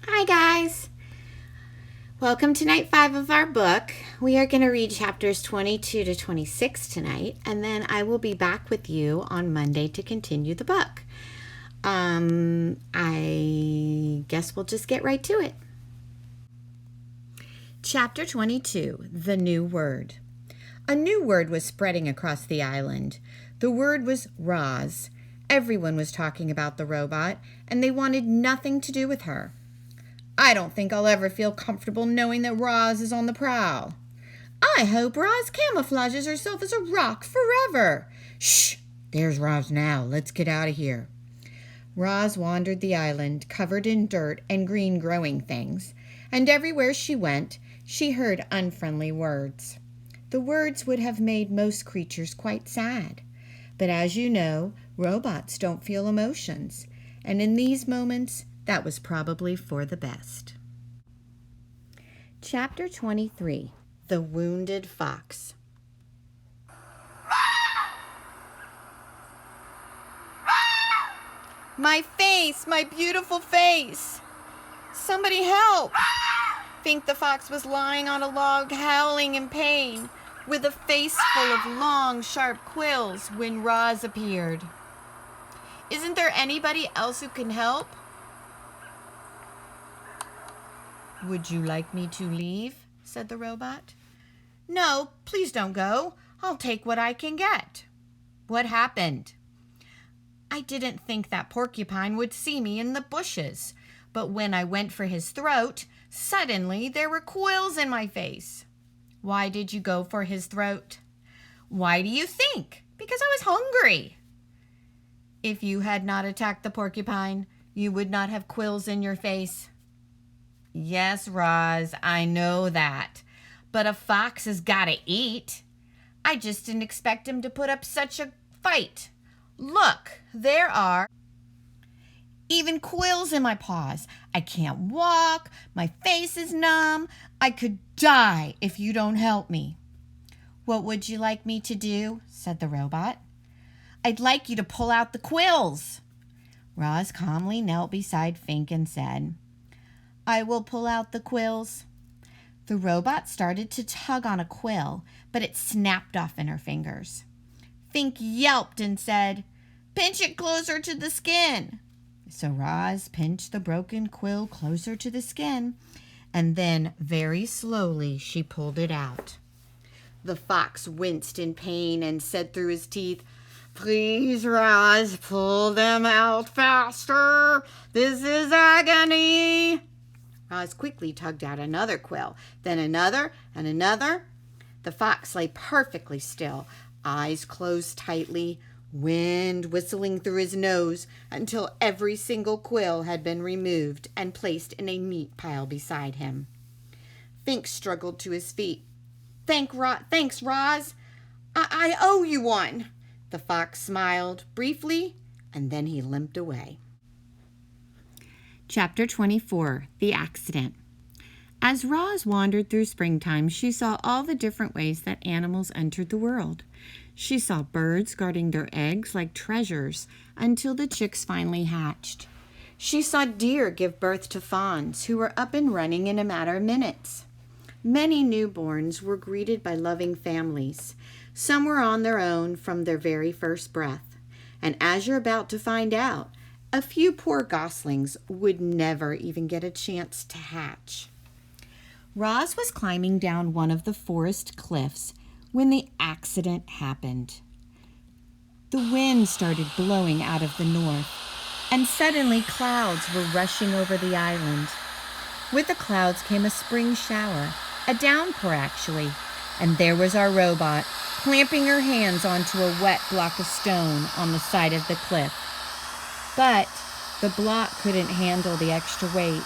Hi guys! Welcome to night 5 of our book. We are going to read chapters 22 to 26 tonight, and then I will be back with you on Monday to continue the book. I guess we'll just get right to it. Chapter 22, The New Word. A new word was spreading across the island. The word was Roz. Everyone was talking about the robot, and they wanted nothing to do with her. I don't think I'll ever feel comfortable knowing that Roz is on the prowl. I hope Roz camouflages herself as a rock forever. Shh! There's Roz now. Let's get out of here. Roz wandered the island, covered in dirt and green growing things, and everywhere she went, she heard unfriendly words. The words would have made most creatures quite sad. But as you know, robots don't feel emotions, and in these moments, that was probably for the best. Chapter 23, The Wounded Fox. My face! My beautiful face! Somebody help! Fink the fox was lying on a log, howling in pain, with a face full of long, sharp quills when Roz appeared. Isn't there anybody else who can help? Would you like me to leave? Said the robot. No, please don't go. I'll take what I can get. What happened? I didn't think that porcupine would see me in the bushes, but when I went for his throat, suddenly there were quills in my face. Why did you go for his throat? Why do you think? Because I was hungry. If you had not attacked the porcupine, you would not have quills in your face. Yes, Roz, I know that. But a fox has got to eat. I just didn't expect him to put up such a fight. Look, there are even quills in my paws. I can't walk. My face is numb. I could die if you don't help me. What would you like me to do? Said the robot. I'd like you to pull out the quills. Roz calmly knelt beside Fink and said, I will pull out the quills. The robot started to tug on a quill, but it snapped off in her fingers. Fink yelped and said, Pinch it closer to the skin. So Roz pinched the broken quill closer to the skin, and then very slowly she pulled it out. The fox winced in pain and said through his teeth, Please, Roz, pull them out faster. This is agony. Roz quickly tugged out another quill, then another and another. The fox lay perfectly still, eyes closed tightly, wind whistling through his nose until every single quill had been removed and placed in a neat pile beside him. Fink struggled to his feet. Thanks, Roz. I owe you one. The fox smiled briefly, and then he limped away. Chapter 24, The Accident. As Roz wandered through springtime, she saw all the different ways that animals entered the world. She saw birds guarding their eggs like treasures until the chicks finally hatched. She saw deer give birth to fawns who were up and running in a matter of minutes. Many newborns were greeted by loving families. Some were on their own from their very first breath. And as you're about to find out, a few poor goslings would never even get a chance to hatch. Roz was climbing down one of the forest cliffs when the accident happened. The wind started blowing out of the north, and suddenly clouds were rushing over the island. With the clouds came a spring shower, a downpour actually, and there was our robot, clamping her hands onto a wet block of stone on the side of the cliff. But the block couldn't handle the extra weight,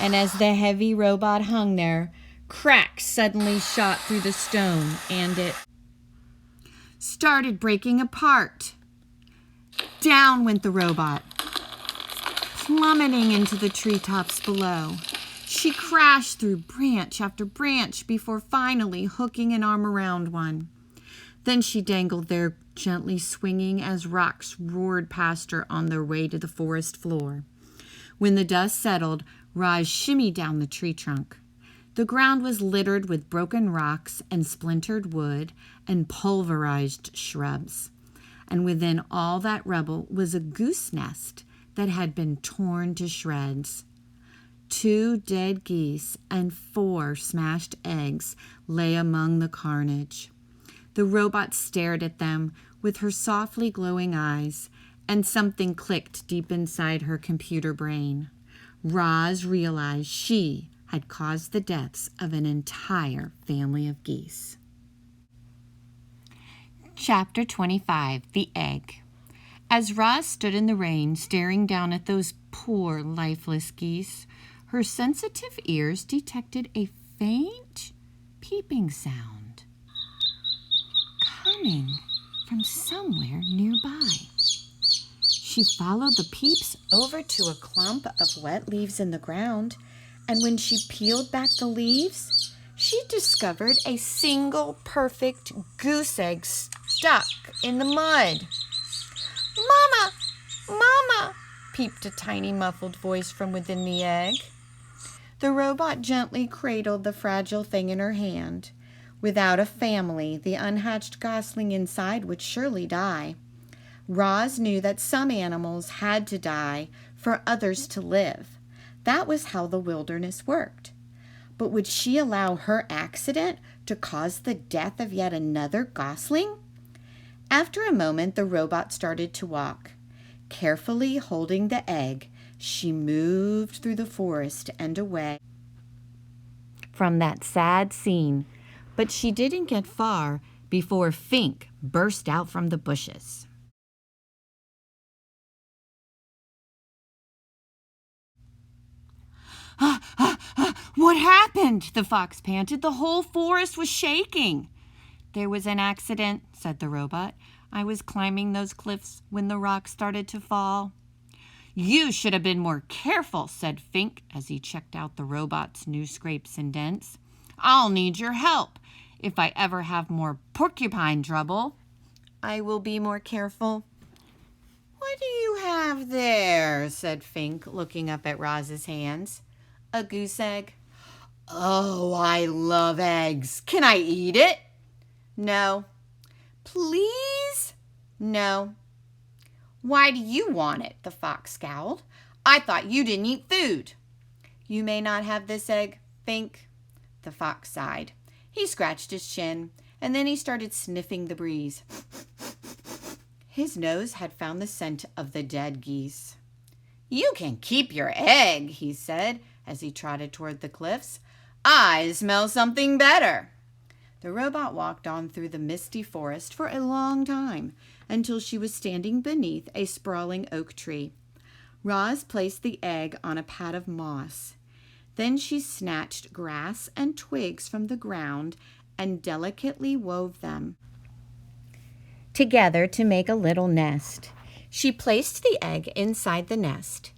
and as the heavy robot hung there, cracks suddenly shot through the stone, and it started breaking apart. Down went the robot, plummeting into the treetops below. She crashed through branch after branch before finally hooking an arm around one. Then she dangled there, gently swinging as rocks roared past her on their way to the forest floor. When the dust settled, Roz shimmied down the tree trunk. The ground was littered with broken rocks and splintered wood and pulverized shrubs. And within all that rubble was a goose nest that had been torn to shreds. 2 dead geese and 4 smashed eggs lay among the carnage. The robot stared at them with her softly glowing eyes, and something clicked deep inside her computer brain. Roz realized she had caused the deaths of an entire family of geese. Chapter 25, The Egg. As Roz stood in the rain, staring down at those poor, lifeless geese, her sensitive ears detected a faint peeping sound coming from somewhere nearby. She followed the peeps over to a clump of wet leaves in the ground, and when she peeled back the leaves, she discovered a single perfect goose egg stuck in the mud. "Mama! Mama!" peeped a tiny muffled voice from within the egg. The robot gently cradled the fragile thing in her hand. Without a family, the unhatched gosling inside would surely die. Roz knew that some animals had to die for others to live. That was how the wilderness worked. But would she allow her accident to cause the death of yet another gosling? After a moment, the robot started to walk. Carefully holding the egg, she moved through the forest and away from that sad scene. But she didn't get far before Fink burst out from the bushes. What happened? The fox panted. The whole forest was shaking. There was an accident, said the robot. I was climbing those cliffs when the rocks started to fall. You should have been more careful, said Fink as he checked out the robot's new scrapes and dents. I'll need your help. If I ever have more porcupine trouble, I will be more careful. What do you have there? Said Fink, looking up at Roz's hands. A goose egg. Oh, I love eggs. Can I eat it? No. Please? No. Why do you want it? The fox scowled. I thought you didn't eat food. You may not have this egg, Fink. The fox sighed. He scratched his chin, and then he started sniffing the breeze. His nose had found the scent of the dead geese. You can keep your egg, he said, as he trotted toward the cliffs. I smell something better. The robot walked on through the misty forest for a long time, until she was standing beneath a sprawling oak tree. Roz placed the egg on a pad of moss. Then she snatched grass and twigs from the ground and delicately wove them together to make a little nest. She placed the egg inside the nest,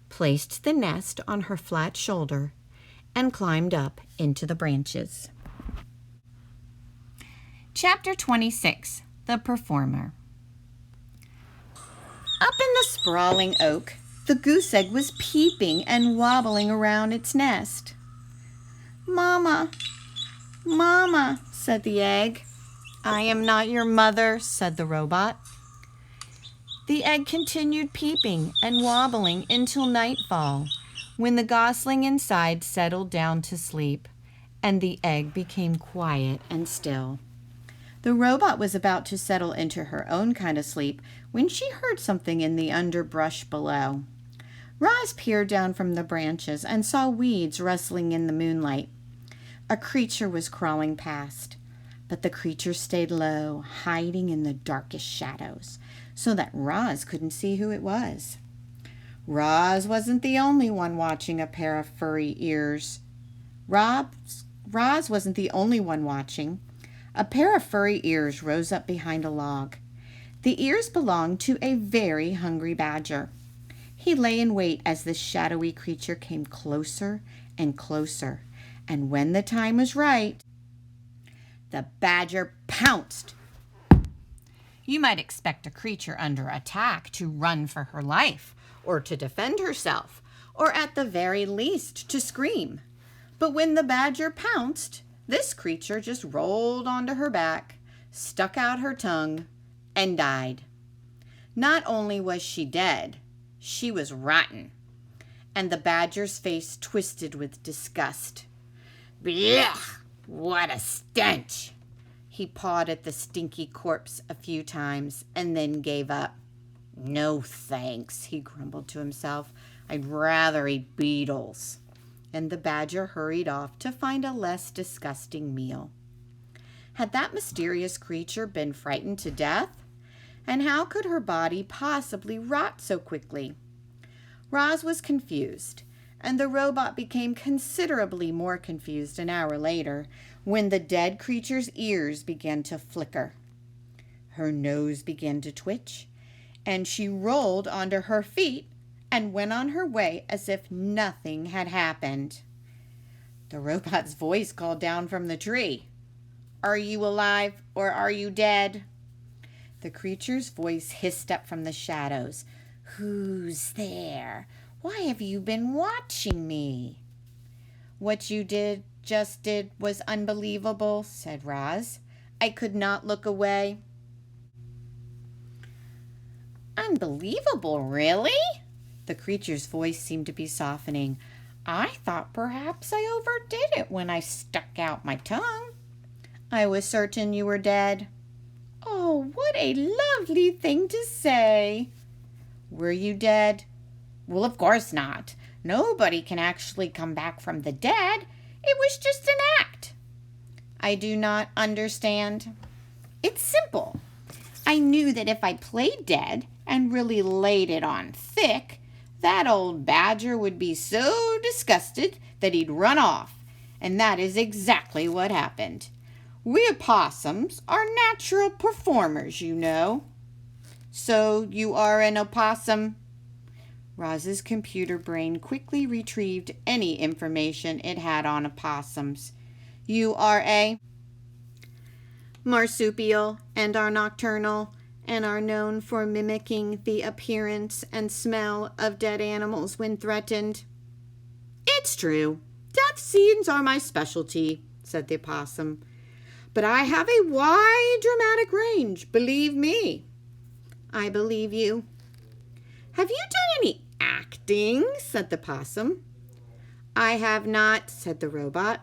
placed the nest on her flat shoulder, and climbed up into the branches. Chapter 26, The Performer. Up in the sprawling oak, the goose egg was peeping and wobbling around its nest. Mama, Mama, said the egg. I am not your mother, said the robot. The egg continued peeping and wobbling until nightfall, when the gosling inside settled down to sleep, and the egg became quiet and still. The robot was about to settle into her own kind of sleep when she heard something in the underbrush below. Roz peered down from the branches and saw weeds rustling in the moonlight. A creature was crawling past, but the creature stayed low, hiding in the darkest shadows, so that Roz couldn't see who it was. Roz wasn't the only one watching a pair of furry ears. Roz wasn't the only one watching. A pair of furry ears rose up behind a log. The ears belonged to a very hungry badger. He lay in wait as the shadowy creature came closer and closer, and when the time was right, the badger pounced. You might expect a creature under attack to run for her life, or to defend herself, or at the very least to scream. But when the badger pounced, this creature just rolled onto her back, stuck out her tongue, and died. Not only was she dead, she was rotten, and the badger's face twisted with disgust. Blech! What a stench! He pawed at the stinky corpse a few times and then gave up. No thanks, he grumbled to himself. I'd rather eat beetles. And the badger hurried off to find a less disgusting meal. Had that mysterious creature been frightened to death? And how could her body possibly rot so quickly? Roz was confused, and the robot became considerably more confused an hour later when the dead creature's ears began to flicker. Her nose began to twitch, and she rolled onto her feet and went on her way as if nothing had happened. The robot's voice called down from the tree. Are you alive or are you dead? The creature's voice hissed up from the shadows. Who's there? Why have you been watching me? What you just did was unbelievable, said Roz. I could not look away. Unbelievable, really? The creature's voice seemed to be softening. I thought perhaps I overdid it when I stuck out my tongue. I was certain you were dead. Oh, what a lovely thing to say. Were you dead? Well, of course not. Nobody can actually come back from the dead. It was just an act. I do not understand. It's simple. I knew that if I played dead and really laid it on thick, that old badger would be so disgusted that he'd run off. And that is exactly what happened. We opossums are natural performers, you know. So you are an opossum? Roz's computer brain quickly retrieved any information it had on opossums. You are a marsupial and are nocturnal and are known for mimicking the appearance and smell of dead animals when threatened. It's true. Death scenes are my specialty, said the opossum. But I have a wide dramatic range, believe me. I believe you. Have you done any acting? Said the possum. I have not, said the robot.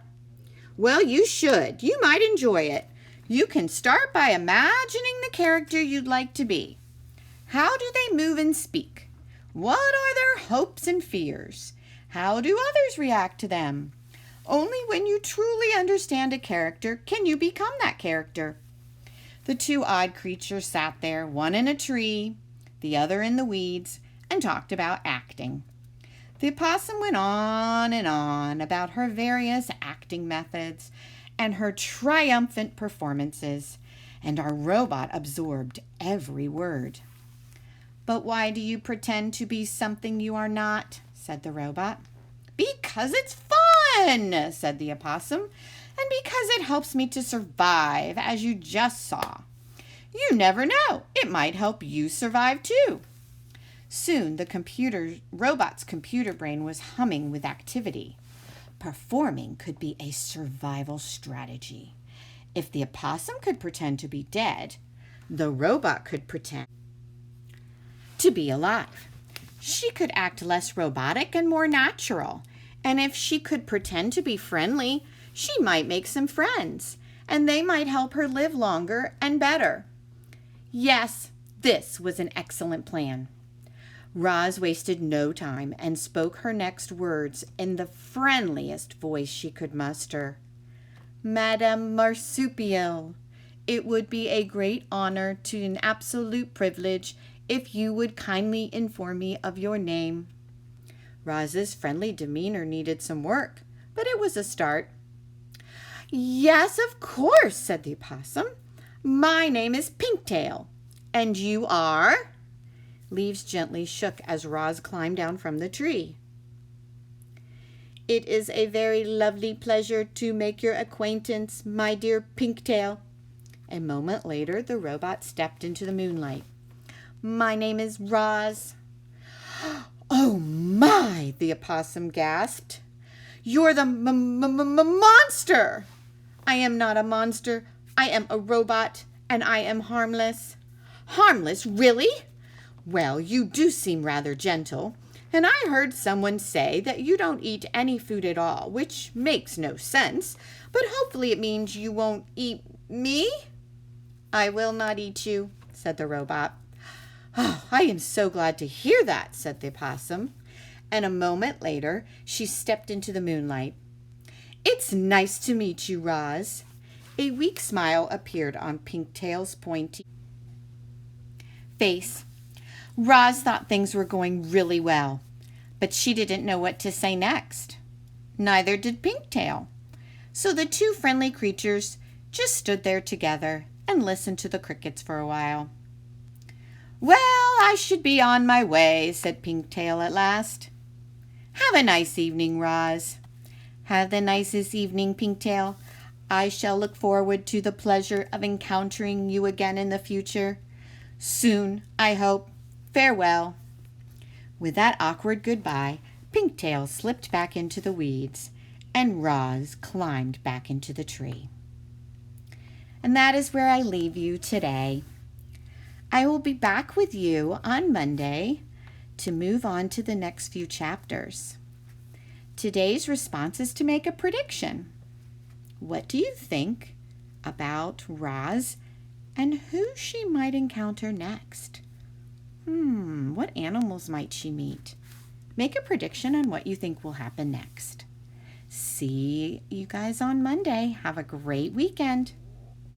Well, you should. You might enjoy it. You can start by imagining the character you'd like to be. How do they move and speak? What are their hopes and fears? How do others react to them? Only when you truly understand a character can you become that character. The two odd creatures sat there, one in a tree, the other in the weeds, and talked about acting. The opossum went on and on about her various acting methods and her triumphant performances, and our robot absorbed every word. But why do you pretend to be something you are not? Said the robot. Because it's fun, said the opossum, and because it helps me to survive, as you just saw. You never know. It might help you survive too. Soon the robot's computer brain was humming with activity. Performing could be a survival strategy. If the opossum could pretend to be dead, the robot could pretend to be alive. She could act less robotic and more natural. And if she could pretend to be friendly, she might make some friends, and they might help her live longer and better. Yes, this was an excellent plan. Roz wasted no time and spoke her next words in the friendliest voice she could muster. Madame Marsupial, it would be a great honor to an absolute privilege if you would kindly inform me of your name. Roz's friendly demeanor needed some work, but it was a start. Yes, of course, said the opossum. My name is Pinktail. And you are? Leaves gently shook as Roz climbed down from the tree. It is a very lovely pleasure to make your acquaintance, my dear Pinktail. A moment later, the robot stepped into the moonlight. My name is Roz. Oh my, the opossum gasped. You're the monster! I am not a monster. I am a robot, and I am harmless. Harmless, really? Well, you do seem rather gentle. And I heard someone say that you don't eat any food at all, which makes no sense. But hopefully it means you won't eat me? I will not eat you, said the robot. Oh, I am so glad to hear that, said the opossum. And a moment later, she stepped into the moonlight. It's nice to meet you, Roz. A weak smile appeared on Pinktail's pointy face. Roz thought things were going really well, but she didn't know what to say next. Neither did Pinktail. So the two friendly creatures just stood there together and listened to the crickets for a while. Well, I should be on my way, said Pinktail at last. Have a nice evening, Roz. Have the nicest evening, Pinktail. I shall look forward to the pleasure of encountering you again in the future. Soon, I hope. Farewell. With that awkward goodbye, Pinktail slipped back into the weeds, and Roz climbed back into the tree. And that is where I leave you today. I will be back with you on Monday to move on to the next few chapters. Today's response is to make a prediction. What do you think about Roz and who she might encounter next? What animals might she meet? Make a prediction on what you think will happen next. See you guys on Monday. Have a great weekend.